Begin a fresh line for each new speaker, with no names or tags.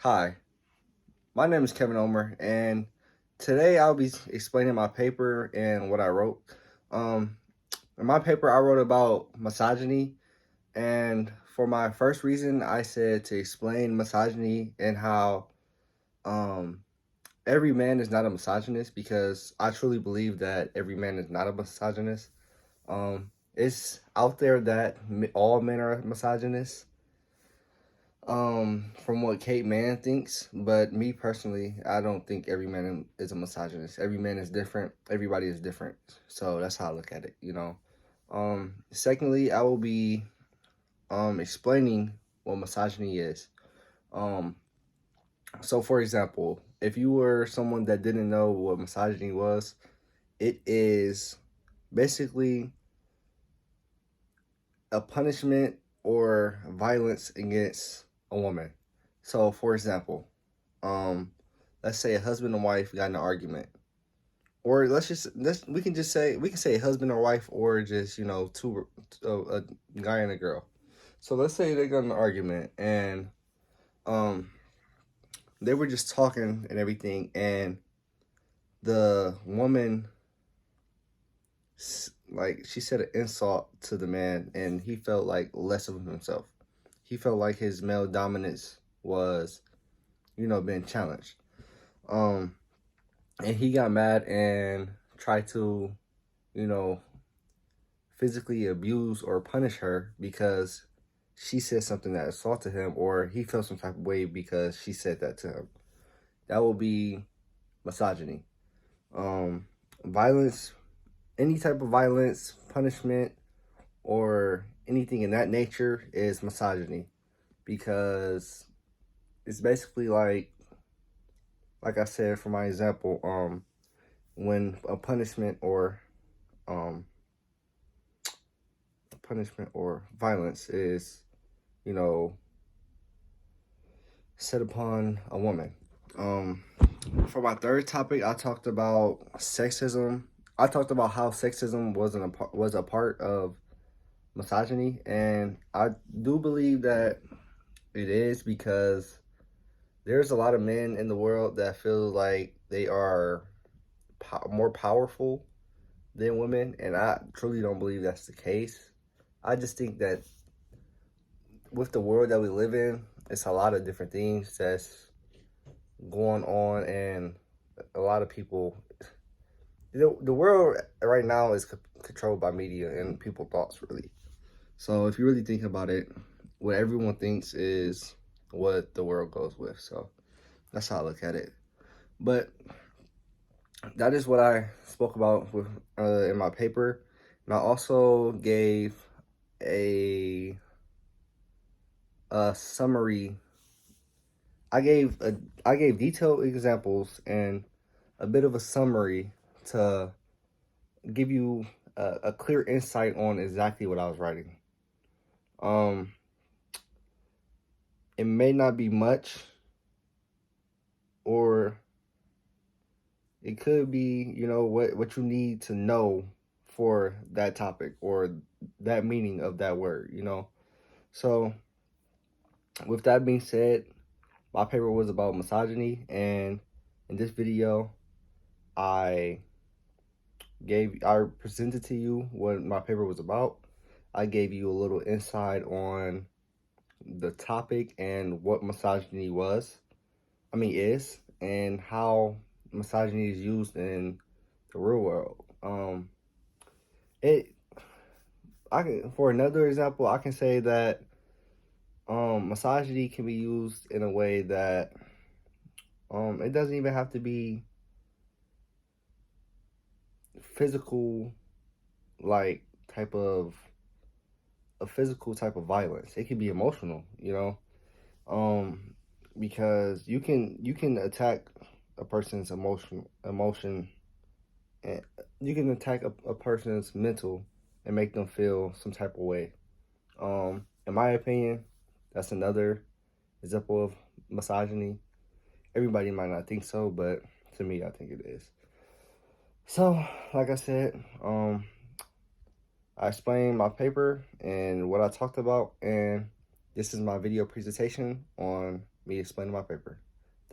Hi, my name is Kevin Omer, and today I'll be explaining my paper and what I wrote. Um, in my paper, I wrote about misogyny, and for my first reason, I said to explain misogyny and how um, every man is not a misogynist because I truly believe that every man is not a misogynist. It's out there that all men are misogynists, from what Kate Mann thinks, but me personally, I don't think every man is a misogynist. Every man is different. Everybody is different. So that's how I look at it. Secondly, I will be explaining what misogyny is. Um so for example, if you were someone that didn't know what misogyny was, it is basically a punishment or violence against a woman. So for example, um let's say a husband and wife got in an argument, or we can say husband or wife, or just two, a guy and a girl. So let's say they got in an argument, and um they were just talking and everything, and the woman, like, she said an insult to the man, and he felt like less of himself. He felt like his male dominance was being challenged. um and he got mad and tried to, you know, physically abuse or punish her because she said something that assaulted him, or he felt some type of way because she said that to him. That will be misogyny. Um, Violence, any type of violence, punishment, or anything in that nature is misogyny because it's basically like I said for my example, when a um punishment or violence is, you know, set upon a woman. Um, for my third topic, I talked about sexism. I talked about how sexism was a part of misogyny, and I do believe that it is because there's a lot of men in the world that feel like they are more powerful than women, and I truly don't believe that's the case. I just think that with the world that we live in, it's a lot of different things that's going on, and a lot of people. The world right now is controlled by media and people thoughts, really. So if you really think about it, what everyone thinks is what the world goes with. So that's how I look at it. But that is what I spoke about with in my paper, and I also gave a summary. I gave detailed examples and a bit of a summary to give you a clear insight on exactly what I was writing. Um, it may not be much, or it could be, what you need to know for that topic or that meaning of that word. So, with that being said, my paper was about misogyny, and in this video, I I presented to you what my paper was about. I gave you a little insight on the topic and what misogyny is, and how misogyny is used in the real world. It I can For another example, I can say that misogyny can be used in a way that it doesn't even have to be physical, like type of a physical type of violence. It can be emotional. Um, because you can attack a person's emotion, and you can attack a person's mental and make them feel some type of way. In my opinion, that's another example of misogyny. Everybody might not think so, but to me, I think it is. So, like I said, I explained my paper and what I talked about, and this is my video presentation on me explaining my paper.